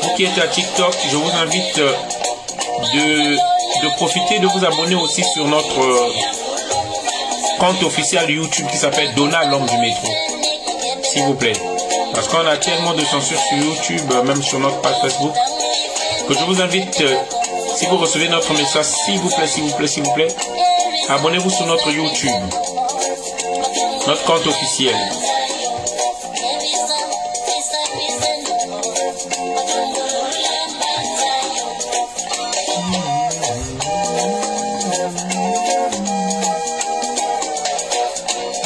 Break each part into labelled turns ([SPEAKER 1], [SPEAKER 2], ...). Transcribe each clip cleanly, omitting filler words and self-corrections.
[SPEAKER 1] Vous qui êtes à TikTok, je vous invite de profiter de vous abonner aussi sur notre compte officiel YouTube qui s'appelle Donald l'homme du métro. S'il vous plaît. Parce qu'on a tellement de censure sur YouTube, même sur notre page Facebook, que je vous invite, si vous recevez notre message, s'il vous plaît, s'il vous plaît, s'il vous plaît, abonnez-vous sur notre YouTube, notre compte officiel.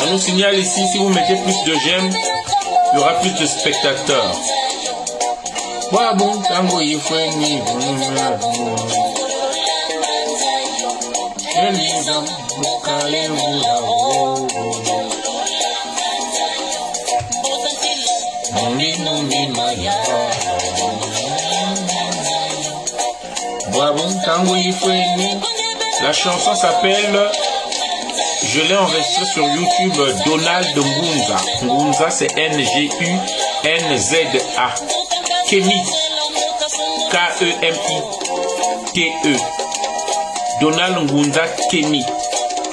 [SPEAKER 1] On nous signale ici, si vous mettez plus de j'aime, il y aura plus de spectateurs. La chanson s'appelle, je l'ai enregistrée sur YouTube, Donald Ngunza. Ngunza, c'est N-G-U-N-Z-A. Kemi, K-E-M-I-T-E. Donald Ngunza Kemi.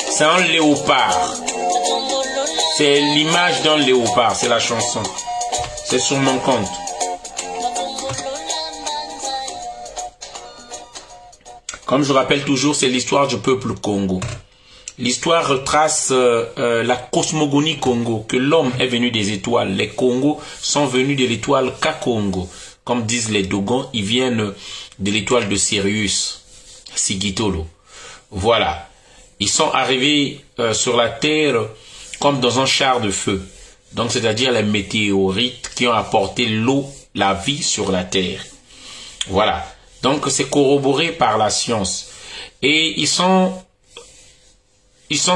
[SPEAKER 1] C'est un léopard. C'est l'image d'un léopard, c'est la chanson. C'est sur mon compte. Comme je rappelle toujours, c'est l'histoire du peuple Congo. L'histoire retrace la cosmogonie Congo, que l'homme est venu des étoiles. Les Congos sont venus de l'étoile Kakongo. Comme disent les Dogons, ils viennent de l'étoile de Sirius, Sigitolo. Voilà. Ils sont arrivés sur la Terre comme dans un char de feu. Donc, c'est-à-dire les météorites qui ont apporté l'eau, la vie sur la Terre. Voilà. Donc, c'est corroboré par la science. Et ils sont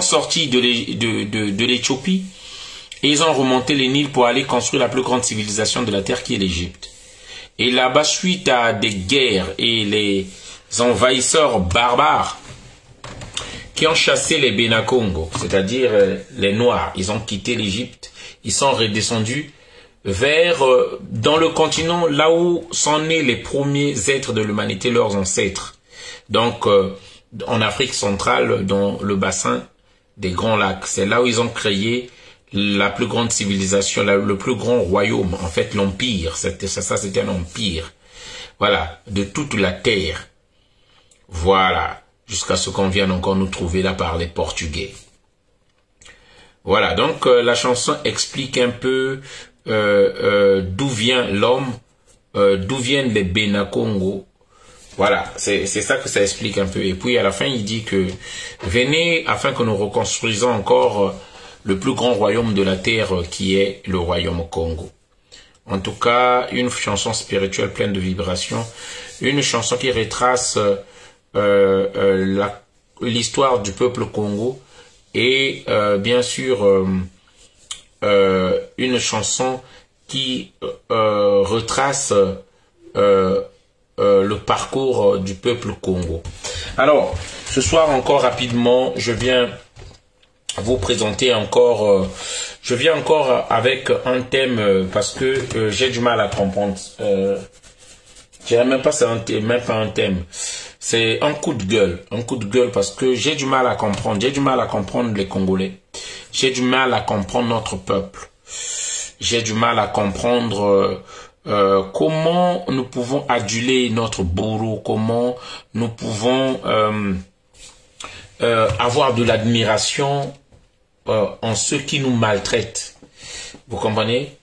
[SPEAKER 1] sortis de l'Éthiopie et ils ont remonté les Nils pour aller construire la plus grande civilisation de la Terre qui est l'Égypte. Et là-bas, suite à des guerres et les envahisseurs barbares qui ont chassé les Benakongo, c'est-à-dire les Noirs, ils ont quitté l'Égypte, ils sont redescendus vers, dans le continent, là où sont nés les premiers êtres de l'humanité, leurs ancêtres. Donc, en Afrique centrale, dans le bassin des Grands Lacs. C'est là où ils ont créé la plus grande civilisation, le plus grand royaume, en fait l'empire. C'était un empire. Voilà, de toute la terre. Voilà, jusqu'à ce qu'on vienne encore nous trouver là par les Portugais. Voilà, donc la chanson explique un peu d'où vient l'homme, d'où viennent les Bénakongo. Voilà, c'est ça que ça explique un peu. Et puis à la fin, il dit que venez afin que nous reconstruisons encore le plus grand royaume de la terre qui est le royaume Congo. En tout cas, une chanson spirituelle pleine de vibrations, une chanson qui retrace l'histoire du peuple Congo et bien sûr une chanson qui retrace le parcours du peuple Congo. Alors, ce soir encore rapidement, je viens vous présenter encore, je viens encore avec un thème parce que j'ai du mal à comprendre. Je dirais même pas c'est même pas un thème. C'est un coup de gueule parce que j'ai du mal à comprendre. J'ai du mal à comprendre les Congolais. J'ai du mal à comprendre notre peuple. J'ai du mal à comprendre comment nous pouvons aduler notre bourreau, comment nous pouvons avoir de l'admiration en ceux qui nous maltraitent. Vous comprenez?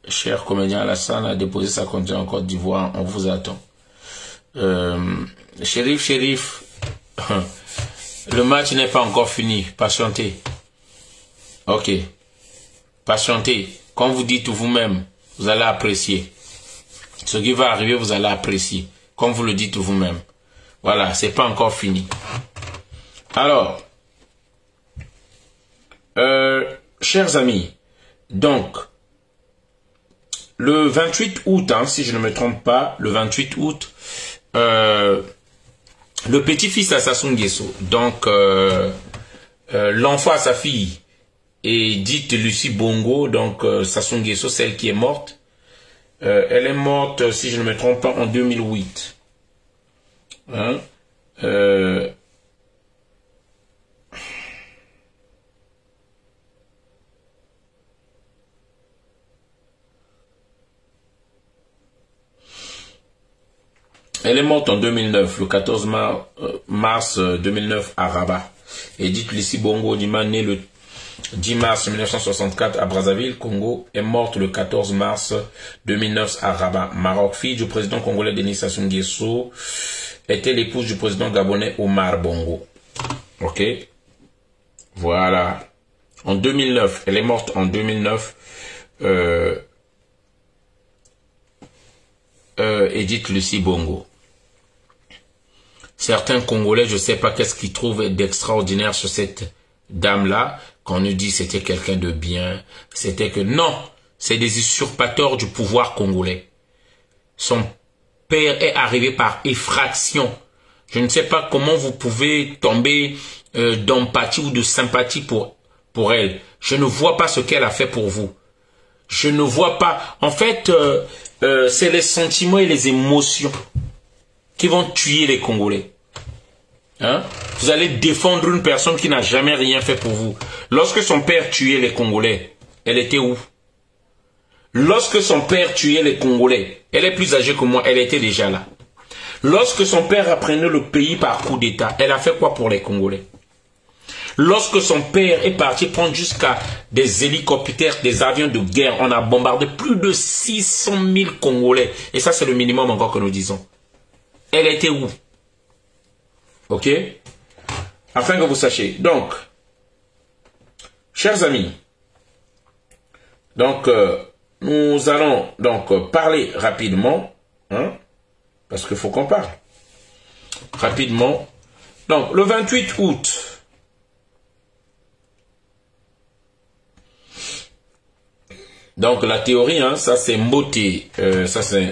[SPEAKER 1] Cher comédien Alassane a déposé sa candidature en Côte d'Ivoire, on vous attend. Chérif, le match n'est pas encore fini, patientez. Ok, patientez. Quand vous dites vous-même, vous allez apprécier. Ce qui va arriver, vous allez apprécier. Comme vous le dites vous-même. Voilà, c'est pas encore fini. Alors, chers amis, donc, le 28 août, hein, si je ne me trompe pas, le 28 août, le petit-fils à Sassou Nguesso, donc l'enfant à sa fille, et dite Lucie Bongo, donc Sassou Nguesso, celle qui est morte, elle est morte, si je ne me trompe pas, en 2008. Hein? Elle est morte en 2009, le 14 mars 2009 à Rabat. Edith Lucie Bongo Ondimba, née le 10 mars 1964 à Brazzaville, Congo, est morte le 14 mars 2009 à Rabat, Maroc. Fille du président congolais Denis Sassou Nguesso, était l'épouse du président gabonais Omar Bongo. Ok? Voilà. En 2009, elle est morte en 2009. Edith Lucie Bongo. Certains Congolais, je ne sais pas qu'est-ce qu'ils trouvent d'extraordinaire sur cette dame-là, qu'on nous dit c'était quelqu'un de bien, c'était que non, c'est des usurpateurs du pouvoir congolais. Son père est arrivé par effraction. Je ne sais pas comment vous pouvez tomber d'empathie ou de sympathie pour elle. Je ne vois pas ce qu'elle a fait pour vous. Je ne vois pas. En fait, c'est les sentiments et les émotions qui vont tuer les Congolais. Hein? Vous allez défendre une personne qui n'a jamais rien fait pour vous. Lorsque son père tuait les Congolais, elle était où? Lorsque son père tuait les Congolais, elle est plus âgée que moi, elle était déjà là. Lorsque son père apprenait le pays par coup d'État, elle a fait quoi pour les Congolais? Lorsque son père est parti prendre jusqu'à des hélicoptères, des avions de guerre, on a bombardé plus de 600 000 Congolais. Et ça, c'est le minimum encore que nous disons. Elle était où? Ok? Afin que vous sachiez. Donc, chers amis, donc, nous allons donc parler rapidement, hein, parce qu'il faut qu'on parle. Rapidement. Donc, le 28 août, donc la théorie, hein, ça c'est Mboté, ça c'est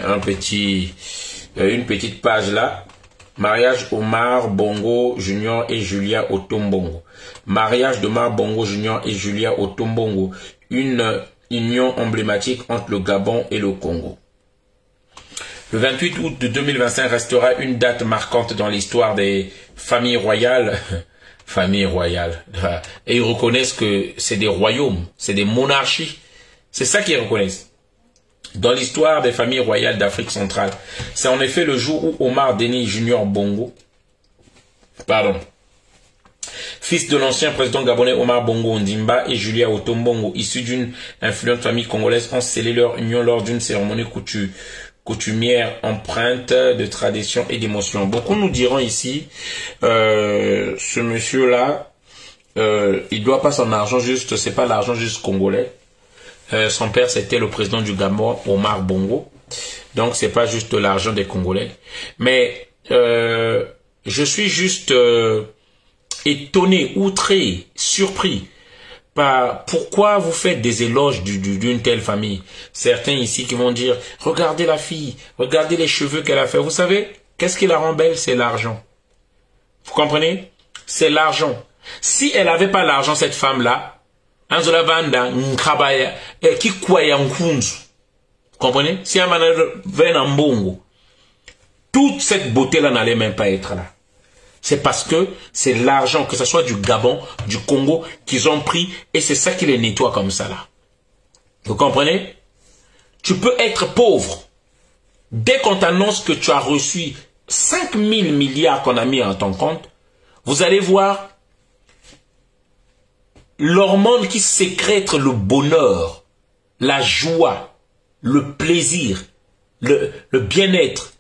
[SPEAKER 1] une petite page là. Mariage Omar Bongo Junior et Julia Otombongo. Mariage d'Omar Bongo Junior et Julia Otombongo. Une union emblématique entre le Gabon et le Congo. Le 28 août de 2025 restera une date marquante dans l'histoire des familles royales. Familles royales. Et ils reconnaissent que c'est des royaumes, c'est des monarchies. C'est ça qu'ils reconnaissent. Dans l'histoire des familles royales d'Afrique centrale, c'est en effet le jour où Omar Denis Junior Bongo, fils de l'ancien président gabonais Omar Bongo Ondimba et Julia Otombongo, issus d'une influente famille congolaise, ont scellé leur union lors d'une cérémonie coutumière empreinte de tradition et d'émotion. Beaucoup nous diront ici, ce monsieur-là, il doit pas son argent juste, c'est pas l'argent juste congolais. Son père, c'était le président du Gabon, Omar Bongo. Donc, c'est pas juste de l'argent des Congolais. Mais, je suis juste étonné, outré, surpris par pourquoi vous faites des éloges d'une telle famille. Certains ici qui vont dire, regardez la fille, regardez les cheveux qu'elle a fait. Vous savez, qu'est-ce qui la rend belle? C'est l'argent. Vous comprenez? C'est l'argent. Si elle n'avait pas l'argent, cette femme-là, Anzola Vanda, Nkabaya, qui kwaya Nkunzu. Comprenez? Si un manager vient en Bongo, toute cette beauté-là n'allait même pas être là. C'est parce que c'est l'argent, que ce soit du Gabon, du Congo, qu'ils ont pris, et c'est ça qui les nettoie comme ça là. Vous comprenez? Tu peux être pauvre. Dès qu'on t'annonce que tu as reçu 5 000 milliards qu'on a mis en ton compte, vous allez voir l'hormone qui sécrète le bonheur, la joie, le plaisir, le bien-être,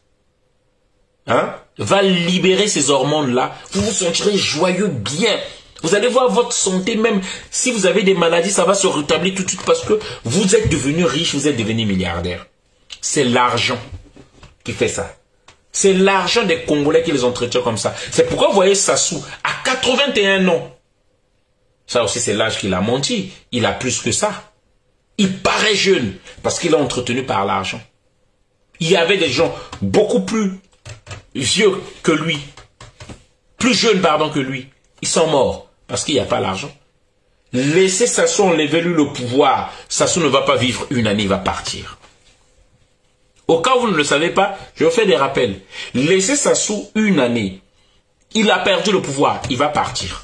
[SPEAKER 1] hein, va libérer ces hormones-là. Vous vous sentirez joyeux, bien. Vous allez voir votre santé, même si vous avez des maladies, ça va se rétablir tout de suite parce que vous êtes devenu riche, vous êtes devenu milliardaire. C'est l'argent qui fait ça. C'est l'argent des Congolais qui les entretient comme ça. C'est pourquoi vous voyez Sassou, à 81 ans, ça aussi, c'est l'âge qu'il a menti. Il a plus que ça. Il paraît jeune parce qu'il est entretenu par l'argent. Il y avait des gens beaucoup plus vieux que lui. Plus jeunes, pardon, que lui. Ils sont morts parce qu'il n'y a pas l'argent. Laissez Sassou enlever lui le pouvoir. Sassou ne va pas vivre une année, il va partir. Au cas où vous ne le savez pas, je vous fais des rappels. Laissez Sassou une année. Il a perdu le pouvoir, il va partir.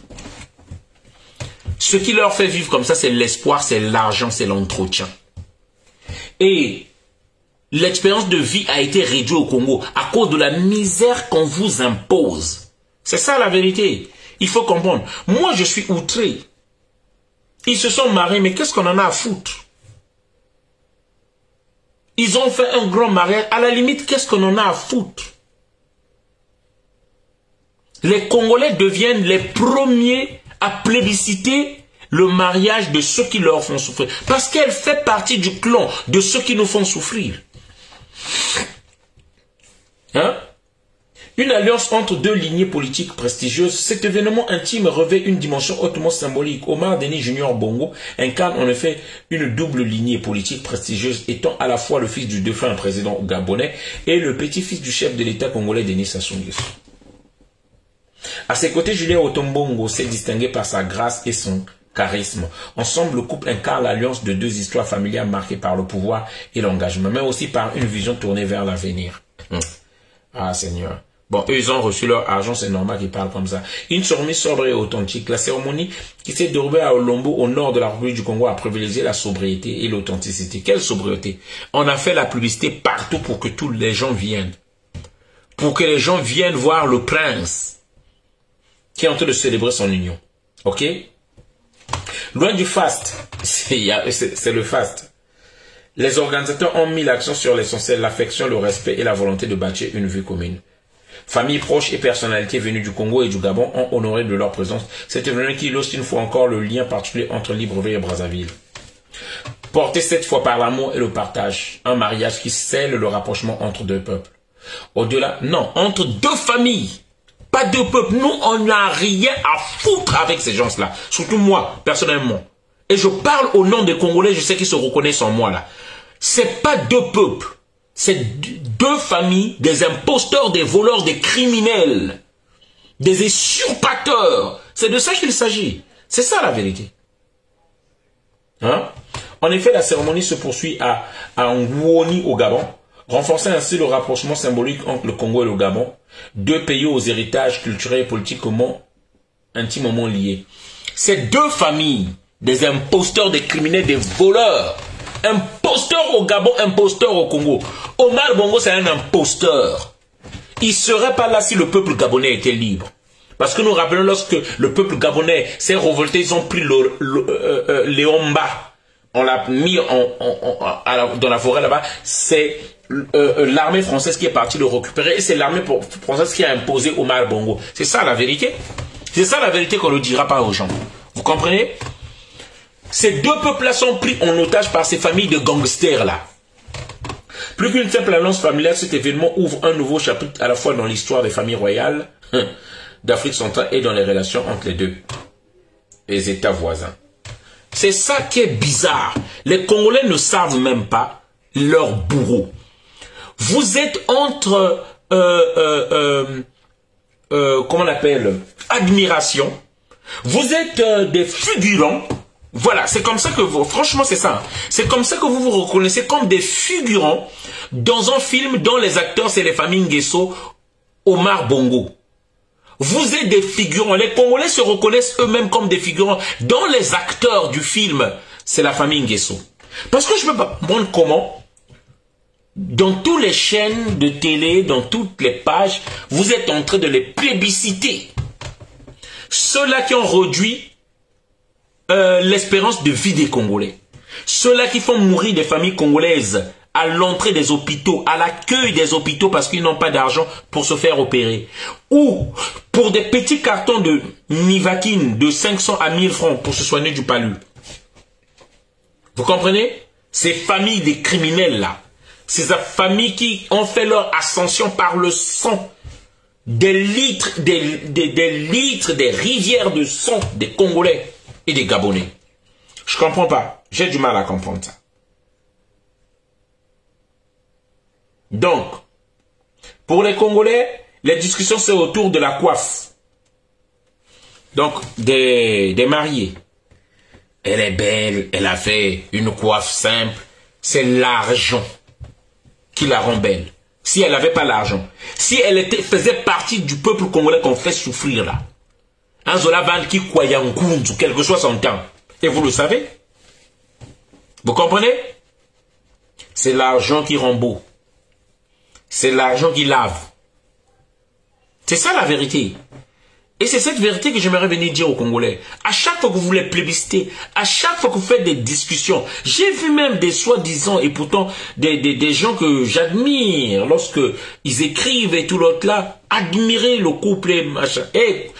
[SPEAKER 1] Ce qui leur fait vivre comme ça, c'est l'espoir, c'est l'argent, c'est l'entretien. Et l'expérience de vie a été réduite au Congo à cause de la misère qu'on vous impose. C'est ça la vérité. Il faut comprendre. Moi, je suis outré. Ils se sont mariés, mais qu'est-ce qu'on en a à foutre? Ils ont fait un grand mariage. À la limite, qu'est-ce qu'on en a à foutre? Les Congolais deviennent les premiers à plébisciter le mariage de ceux qui leur font souffrir. Parce qu'elle fait partie du clan de ceux qui nous font souffrir. Hein? Une alliance entre deux lignées politiques prestigieuses, cet événement intime revêt une dimension hautement symbolique. Omar Denis Junior Bongo incarne en effet une double lignée politique prestigieuse, étant à la fois le fils du défunt président gabonais et le petit-fils du chef de l'État congolais Denis Sassou Nguesso. À ses côtés, Julien Otombongo s'est distingué par sa grâce et son charisme. Ensemble, le couple incarne l'alliance de deux histoires familiales marquées par le pouvoir et l'engagement, mais aussi par une vision tournée vers l'avenir. Ah Seigneur. Bon, eux, ils ont reçu leur argent, c'est normal qu'ils parlent comme ça. Une cérémonie sobre et authentique. La cérémonie qui s'est déroulée à Olombo, au nord de la République du Congo, a privilégié la sobriété et l'authenticité. Quelle sobriété? On a fait la publicité partout pour que tous les gens viennent. Pour que les gens viennent voir le prince qui est en train de célébrer son union. Ok? Loin du faste, c'est le faste. Les organisateurs ont mis l'accent sur l'essentiel, l'affection, le respect et la volonté de bâtir une vie commune. Familles proches et personnalités venues du Congo et du Gabon ont honoré de leur présence cet événement qui illustre une fois encore le lien particulier entre Libreville et Brazzaville. Porté cette fois par l'amour et le partage, un mariage qui scelle le rapprochement entre deux peuples. Au-delà, non, entre deux familles, pas deux peuples. Nous, on n'a rien à foutre avec ces gens-là, surtout moi, personnellement. Et je parle au nom des Congolais, je sais qu'ils se reconnaissent en moi là. C'est pas deux peuples. C'est deux familles, des imposteurs, des voleurs, des criminels, des usurpateurs. C'est de ça qu'il s'agit. C'est ça la vérité. Hein? En effet, la cérémonie se poursuit à Ngouoni au Gabon. renforçant ainsi le rapprochement symbolique entre le Congo et le Gabon, deux pays aux héritages culturels et politiquement intimement liés. Ces deux familles, des imposteurs, des criminels, des voleurs, imposteurs au Gabon, imposteurs au Congo. Omar Bongo, c'est un imposteur. Il ne serait pas là si le peuple gabonais était libre. Parce que nous rappelons, lorsque le peuple gabonais s'est révolté, ils ont pris Léomba. On l'a mis dans la forêt là-bas. C'est l'armée française qui est partie le récupérer. Et c'est l'armée française qui a imposé Omar Bongo. C'est ça la vérité. C'est ça la vérité qu'on ne le dira pas aux gens. Vous comprenez? Ces deux peuples-là sont pris en otage par ces familles de gangsters-là. Plus qu'une simple annonce familiale, cet événement ouvre un nouveau chapitre à la fois dans l'histoire des familles royales d'Afrique centrale et dans les relations entre les États voisins. C'est ça qui est bizarre. Les Congolais ne savent même pas leur bourreau. Vous êtes entre, comment on appelle, admiration. Vous êtes des figurants. Voilà, c'est comme ça que vous, franchement c'est ça. C'est comme ça que vous vous reconnaissez comme des figurants dans un film dont les acteurs c'est les familles Nguesso, Omar Bongo. Vous êtes des figurants. Les Congolais se reconnaissent eux-mêmes comme des figurants. Dans les acteurs du film, c'est la famille Nguesso. Parce que je ne peux pas comprendre comment, dans toutes les chaînes de télé, dans toutes les pages, vous êtes en train de les plébisciter. Ceux-là qui ont réduit l'espérance de vie des Congolais. Ceux-là qui font mourir des familles congolaises à l'entrée des hôpitaux, à l'accueil des hôpitaux parce qu'ils n'ont pas d'argent pour se faire opérer. Ou pour des petits cartons de Nivaquine de 500 à 1000 francs pour se soigner du palu. Vous comprenez? Ces familles des criminels là, ces familles qui ont fait leur ascension par le sang, des litres, des rivières de sang des Congolais et des Gabonais. Je comprends pas. J'ai du mal à comprendre ça. Donc, pour les Congolais, les discussions c'est autour de la coiffe. Donc, des mariés. Elle est belle, elle a fait une coiffe simple. C'est l'argent qui la rend belle. Si elle n'avait pas l'argent, si elle faisait partie du peuple congolais qu'on fait souffrir là, un Zola Van qui croyait en Kunzu, quel que soit son temps, et vous le savez, vous comprenez? C'est l'argent qui rend beau. C'est l'argent qui lave. C'est ça la vérité. Et c'est cette vérité que j'aimerais venir dire aux Congolais. À chaque fois que vous voulez plébisciter, à chaque fois que vous faites des discussions, j'ai vu même des soi-disant, et pourtant des gens que j'admire, lorsque ils écrivent et tout l'autre là, admirer le couple et machin. Et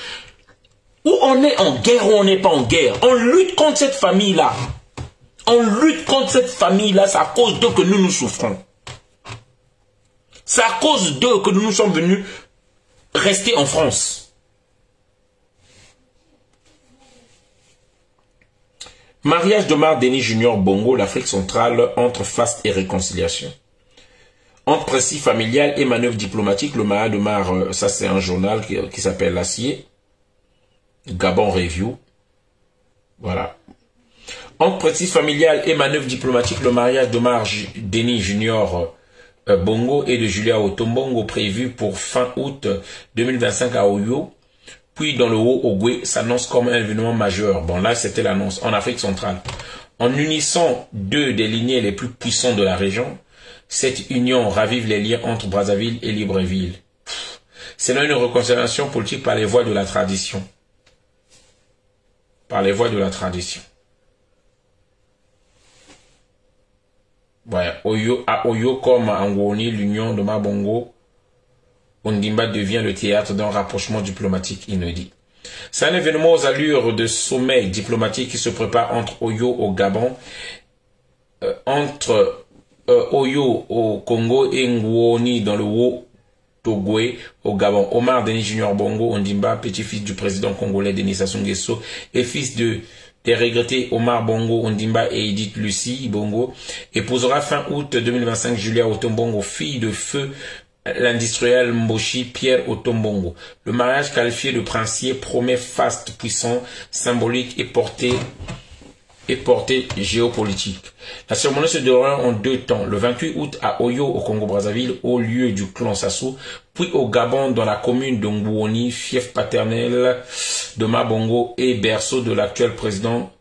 [SPEAKER 1] où on est en guerre ou on n'est pas en guerre, on lutte contre cette famille-là. On lutte contre cette famille-là, c'est à cause d'eux que nous souffrons. C'est à cause d'eux que nous sommes venus rester en France. Mariage d'Omar Denis Junior Bongo, l'Afrique centrale, entre faste et réconciliation. Entre précis familial et manœuvre diplomatique, le mariage d'Omar, ça c'est un journal qui s'appelle L'Acier, Gabon Review. Voilà. Entre précis familial et manœuvre diplomatique, le mariage d'Omar Denis Junior Bongo et de Julia Otombongo prévu pour fin août 2025 à Oyo, puis dans le Haut-Ogoué, s'annonce comme un événement majeur. Bon, là, c'était l'annonce en Afrique centrale. En unissant deux des lignées les plus puissantes de la région, cette union ravive les liens entre Brazzaville et Libreville. C'est là une réconciliation politique par les voies de la tradition. Par les voies de la tradition. Ouais, à Oyo comme à Ngoni, l'union de Mabongo, Ondimba devient le théâtre d'un rapprochement diplomatique inédit. C'est un événement aux allures de sommet diplomatique qui se prépare entre Oyo au Gabon, entre Oyo au Congo et Ngoni dans le Haut-Ogoué au Gabon. Omar Denis Junior Bongo Ondimba, petit-fils du président congolais Denis Sassou Nguesso et fils des regrettés Omar Bongo Ondimba et Edith Lucie Bongo, épousera fin août 2025 Julia Otombongo, fille de feu l'industriel Mboshi Pierre Otombongo. Le mariage qualifié de princier promet faste, puissant, symbolique et porté et portée géopolitique. La cérémonie se déroulera en 2 temps, le 28 août à Oyo au Congo-Brazzaville, au lieu du clan Sassou, puis au Gabon dans la commune de Ngouoni, fief paternel de Mabongo et berceau de l'actuel président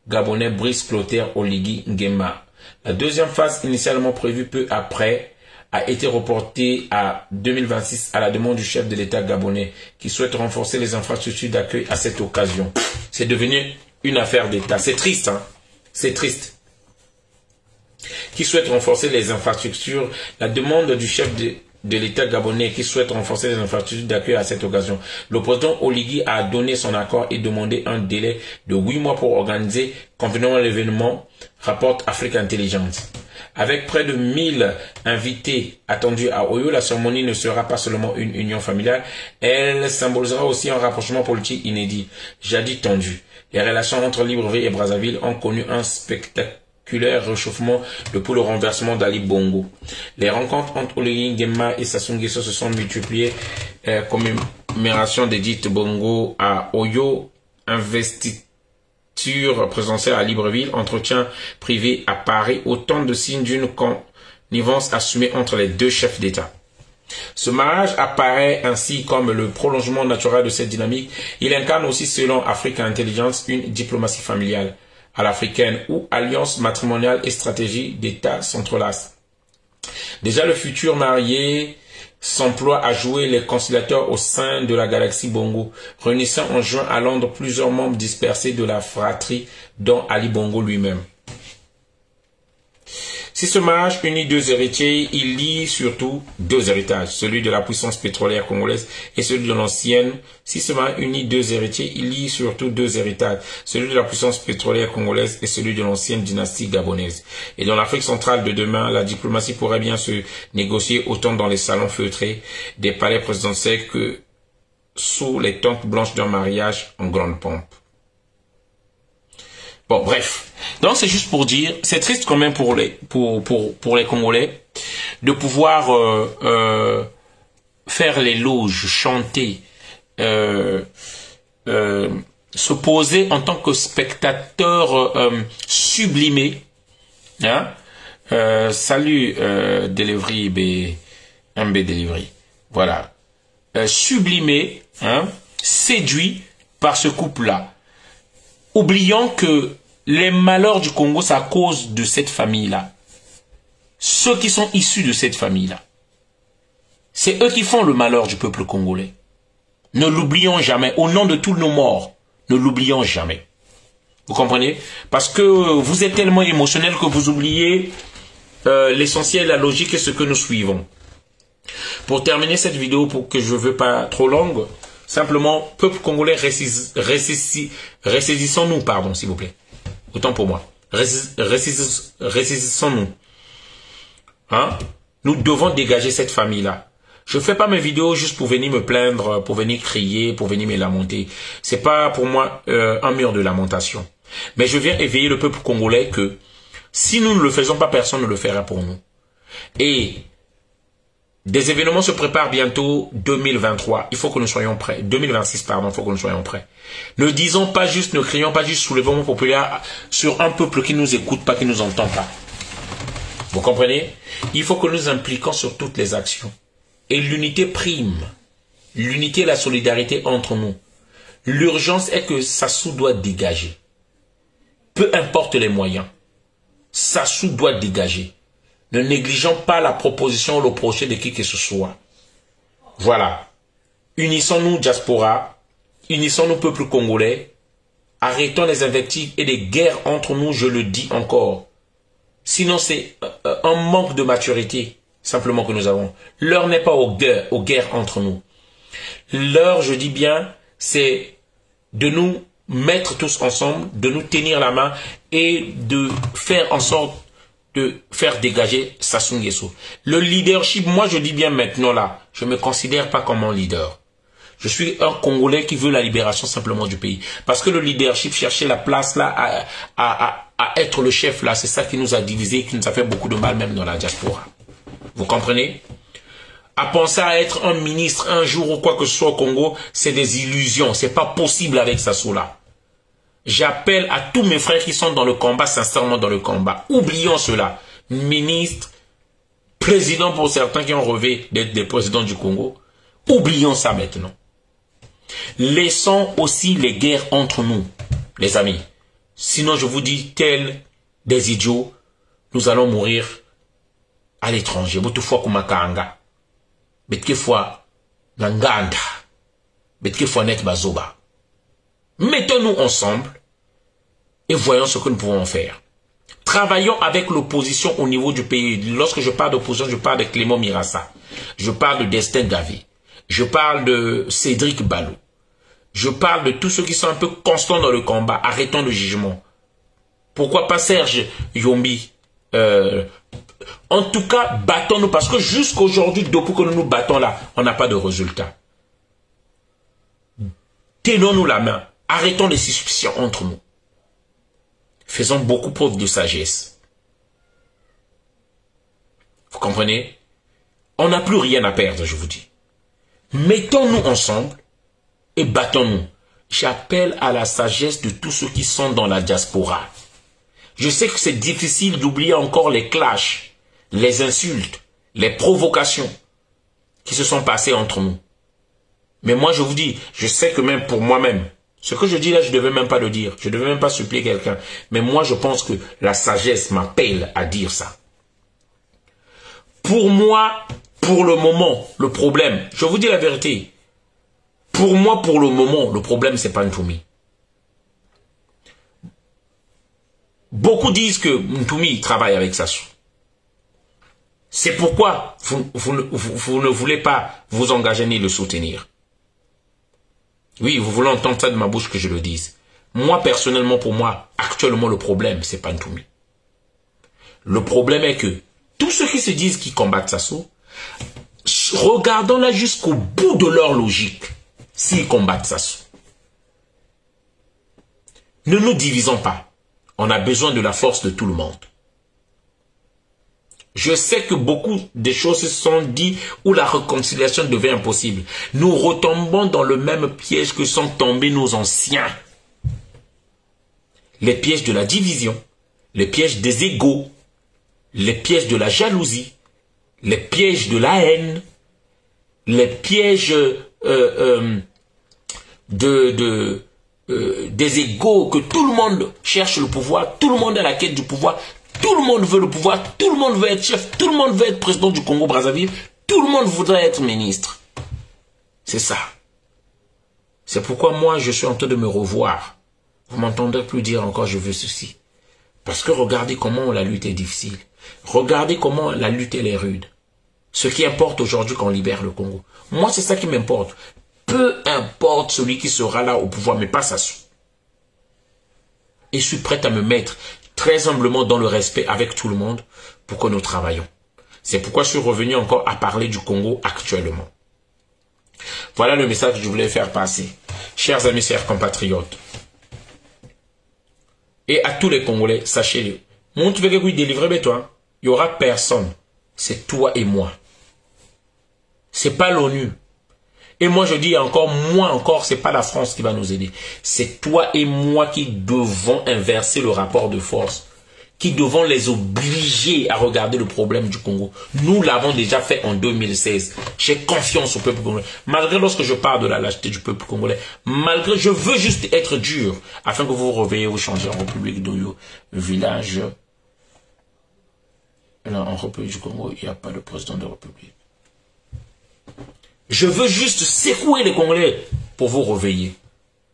[SPEAKER 1] gabonais Brice Clotaire Oligui Nguema. La deuxième phase, initialement prévue peu après, a été reportée à 2026 à la demande du chef de l'État gabonais qui souhaite renforcer les infrastructures d'accueil à cette occasion. C'est devenu une affaire d'État. C'est triste, hein? C'est triste. Qui souhaite renforcer les infrastructures, la demande du chef de l'État gabonais qui souhaite renforcer les infrastructures d'accueil à cette occasion. Le président Oligui a donné son accord et demandé un délai de 8 mois pour organiser convenablement l'événement, rapporte Afrique Intelligence. Avec près de 1000 invités attendus à Oyo, la cérémonie ne sera pas seulement une union familiale, elle symbolisera aussi un rapprochement politique inédit, jadis tendu. Les relations entre Libreville et Brazzaville ont connu un spectaculaire réchauffement depuis le renversement d'Ali Bongo. Les rencontres entre Oligui Nguema et Sassou Nguesso se sont multipliées, commémoration d'Edith Bongo à Oyo, investiture présidentielle à Libreville, entretien privé à Paris, autant de signes d'une connivence assumée entre les deux chefs d'État. Ce mariage apparaît ainsi comme le prolongement naturel de cette dynamique. Il incarne aussi, selon Africa Intelligence, une diplomatie familiale à l'africaine où alliance matrimoniale et stratégie d'État s'entrelacent. Déjà, le futur marié s'emploie à jouer les conciliateurs au sein de la galaxie Bongo, réunissant en juin à Londres plusieurs membres dispersés de la fratrie, dont Ali Bongo lui-même. Si ce mariage unit 2 héritiers, il lie surtout 2 héritages, celui de la puissance pétrolière congolaise et celui de l'ancienne. Si ce mariage unit 2 héritiers, il lie surtout 2 héritages, celui de la puissance pétrolière congolaise et celui de l'ancienne dynastie gabonaise. Et dans l'Afrique centrale de demain, la diplomatie pourrait bien se négocier autant dans les salons feutrés des palais présidentiels que sous les tentes blanches d'un mariage en grande pompe. Bon, bref. Donc, c'est juste pour dire, c'est triste quand même pour les Congolais de pouvoir faire l'éloge, chanter, se poser en tant que spectateur sublimé. Hein? Salut, Delivery, MB Delivery. Voilà. Sublimé, hein? Séduit par ce couple-là. Oubliant que les malheurs du Congo, c'est à cause de cette famille-là. Ceux qui sont issus de cette famille-là. C'est eux qui font le malheur du peuple congolais. Ne l'oublions jamais. Au nom de tous nos morts, ne l'oublions jamais. Vous comprenez? Parce que vous êtes tellement émotionnel que vous oubliez l'essentiel, la logique et ce que nous suivons. Pour terminer cette vidéo, pour que je ne veux pas trop longue, simplement, peuple congolais, ressaisissons-nous, pardon, s'il vous plaît. Autant pour moi. Ressaisissons-nous. Hein? Nous devons dégager cette famille-là. Je ne fais pas mes vidéos juste pour venir me plaindre, pour venir crier, pour venir me lamenter. C'est pas pour moi un mur de lamentation. Mais je viens éveiller le peuple congolais que si nous ne le faisons pas, personne ne le fera pour nous. Et des événements se préparent bientôt, 2023. Il faut que nous soyons prêts. 2026, pardon, il faut que nous soyons prêts. Ne disons pas juste, ne crions pas juste soulèvement populaire sur un peuple qui ne nous écoute pas, qui ne nous entend pas. Vous comprenez? Il faut que nous impliquions sur toutes les actions. Et l'unité prime. L'unité et la solidarité entre nous. L'urgence est que Sassou doit dégager. Peu importe les moyens. Sassou doit dégager. Ne négligeons pas la proposition ou le projet de qui que ce soit. Voilà. Unissons-nous, diaspora. Unissons-nous, peuple congolais. Arrêtons les invectives et les guerres entre nous, je le dis encore. Sinon, c'est un manque de maturité, simplement, que nous avons. L'heure n'est pas aux guerres entre nous. L'heure, je dis bien, c'est de nous mettre tous ensemble, de nous tenir la main et de faire en sorte de faire dégager Sassou Nguesso. Le leadership, moi je dis bien maintenant là, je ne me considère pas comme un leader. Je suis un Congolais qui veut la libération simplement du pays. Parce que le leadership, chercher la place là, à être le chef là, c'est ça qui nous a divisés, qui nous a fait beaucoup de mal même dans la diaspora. Vous comprenez? À penser à être un ministre un jour ou quoi que ce soit au Congo, c'est des illusions. C'est pas possible avec Sassou là. J'appelle à tous mes frères qui sont dans le combat, sincèrement dans le combat. Oublions cela. Ministre, président pour certains qui ont rêvé d'être des présidents du Congo. Oublions ça maintenant. Laissons aussi les guerres entre nous, les amis. Sinon, je vous dis, tels des idiots, nous allons mourir à l'étranger. Boutoufoua kumakanga. Betkefoua nanganda. Betkefoua net bazoba. Mettons-nous ensemble et voyons ce que nous pouvons faire. Travaillons avec l'opposition au niveau du pays. Lorsque je parle d'opposition, je parle de Clément Mirassa. Je parle de Destin Gavé. Je parle de Cédric Ballot. Je parle de tous ceux qui sont un peu constants dans le combat. Arrêtons le jugement. Pourquoi pas Serge Yombi? En tout cas, battons-nous parce que jusqu'aujourd'hui, depuis que nous nous battons là, on n'a pas de résultat. Tenons-nous la main. Arrêtons les suspicions entre nous. Faisons beaucoup preuve de sagesse. Vous comprenez? On n'a plus rien à perdre, je vous dis. Mettons-nous ensemble et battons-nous. J'appelle à la sagesse de tous ceux qui sont dans la diaspora. Je sais que c'est difficile d'oublier encore les clashs, les insultes, les provocations qui se sont passées entre nous. Mais moi, je vous dis, je sais que même pour moi-même, ce que je dis là, je ne devais même pas le dire. Je ne devais même pas supplier quelqu'un. Mais moi, je pense que la sagesse m'appelle à dire ça. Pour moi, pour le moment, le problème, je vous dis la vérité. Pour moi, pour le moment, le problème, c'est pas Ntoumi. Beaucoup disent que Ntoumi travaille avec Sassou. C'est pourquoi vous ne voulez pas vous engager ni le soutenir. Oui, vous voulez entendre ça de ma bouche que je le dise. Moi, personnellement, pour moi, actuellement, le problème, c'est pas Ntoumi. Le problème est que tous ceux qui se disent qu'ils combattent Sassou, regardons-la jusqu'au bout de leur logique, s'ils combattent Sassou. Ne nous divisons pas. On a besoin de la force de tout le monde. Je sais que beaucoup de choses se sont dites où la réconciliation devient impossible. Nous retombons dans le même piège que sont tombés nos anciens. Les pièges de la division, les pièges des égos, les pièges de la jalousie, les pièges de la haine, les pièges des égos, que tout le monde cherche le pouvoir, tout le monde est à la quête du pouvoir, tout le monde veut le pouvoir, tout le monde veut être chef, tout le monde veut être président du Congo-Brazzaville, tout le monde voudrait être ministre. C'est ça. C'est pourquoi moi je suis en train de me revoir. Vous m'entendrez plus dire encore je veux ceci. Parce que regardez comment la lutte est difficile. Regardez comment la lutte elle est rude. Ce qui importe aujourd'hui qu'on libère le Congo. Moi c'est ça qui m'importe. Peu importe celui qui sera là au pouvoir, mais pas Sassou. Et je suis prêt à me mettre très humblement dans le respect avec tout le monde pour que nous travaillions. C'est pourquoi je suis revenu encore à parler du Congo actuellement. Voilà le message que je voulais faire passer. Chers amis, chers compatriotes. Et à tous les Congolais, sachez-le. Mon tu veux que vous délivrer toi, il n'y aura personne. C'est toi et moi. C'est pas l'ONU. Et moi je dis encore, moi encore, c'est pas la France qui va nous aider. C'est toi et moi qui devons inverser le rapport de force. Qui devons les obliger à regarder le problème du Congo. Nous l'avons déjà fait en 2016. J'ai confiance au peuple congolais. Malgré lorsque je parle de la lâcheté du peuple congolais, malgré, je veux juste être dur, afin que vous vous réveillez, vous changez en République d'Oyo, village. Non, en République du Congo, il n'y a pas de président de République. Je veux juste secouer les Congolais pour vous réveiller.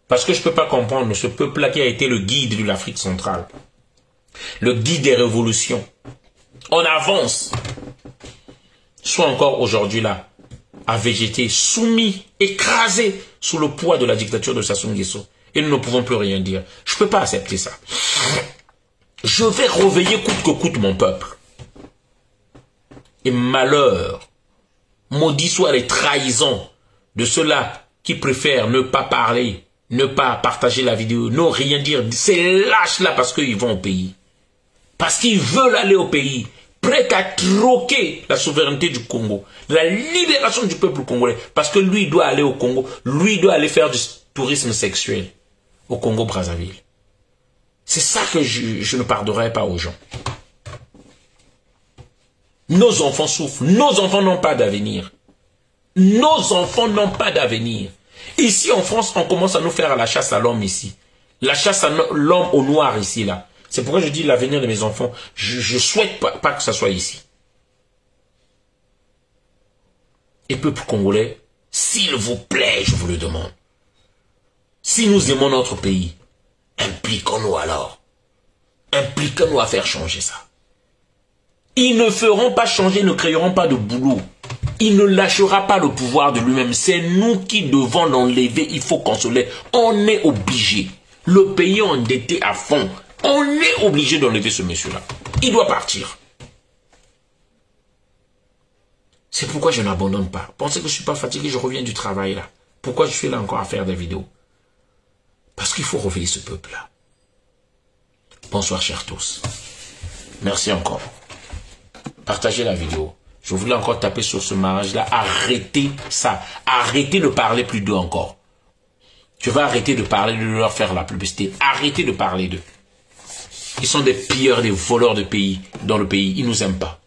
[SPEAKER 1] Parce que je ne peux pas comprendre ce peuple-là qui a été le guide de l'Afrique centrale. Le guide des révolutions. On avance. Soit encore aujourd'hui là, à végéter, soumis, écrasé sous le poids de la dictature de Sassou Nguesso. Et nous ne pouvons plus rien dire. Je ne peux pas accepter ça. Je vais réveiller coûte que coûte mon peuple. Et malheur, maudit soient les trahisons de ceux-là qui préfèrent ne pas parler, ne pas partager la vidéo, ne rien dire. Ces lâches-là parce qu'ils vont au pays. Parce qu'ils veulent aller au pays, prêts à troquer la souveraineté du Congo, la libération du peuple congolais. Parce que lui doit aller au Congo, lui doit aller faire du tourisme sexuel au Congo-Brazzaville. C'est ça que je ne pardonnerai pas aux gens. Nos enfants souffrent. Nos enfants n'ont pas d'avenir. Nos enfants n'ont pas d'avenir. Ici, en France, on commence à nous faire la chasse à l'homme ici. La chasse à l'homme au noir ici, là. C'est pourquoi je dis l'avenir de mes enfants. Je souhaite pas que ça soit ici. Et peuple congolais, s'il vous plaît, je vous le demande. Si nous aimons notre pays, impliquons-nous alors. Impliquons-nous à faire changer ça. Ils ne feront pas changer, ne créeront pas de boulot. Il ne lâchera pas le pouvoir de lui-même. C'est nous qui devons l'enlever. Il faut qu'on se lève. On est obligé. Le pays est endetté à fond. On est obligé d'enlever ce monsieur-là. Il doit partir. C'est pourquoi je n'abandonne pas. Pensez que je ne suis pas fatigué, je reviens du travail là. Pourquoi je suis là encore à faire des vidéos? Parce qu'il faut réveiller ce peuple-là. Bonsoir chers tous. Merci encore. Partagez la vidéo. Je voulais encore taper sur ce mariage-là. Arrêtez ça. Arrêtez de parler plus d'eux encore. Je vais arrêter de parler, de leur faire la publicité. Arrêtez de parler d'eux. Ils sont des pilleurs, des voleurs de pays, dans le pays. Ils ne nous aiment pas.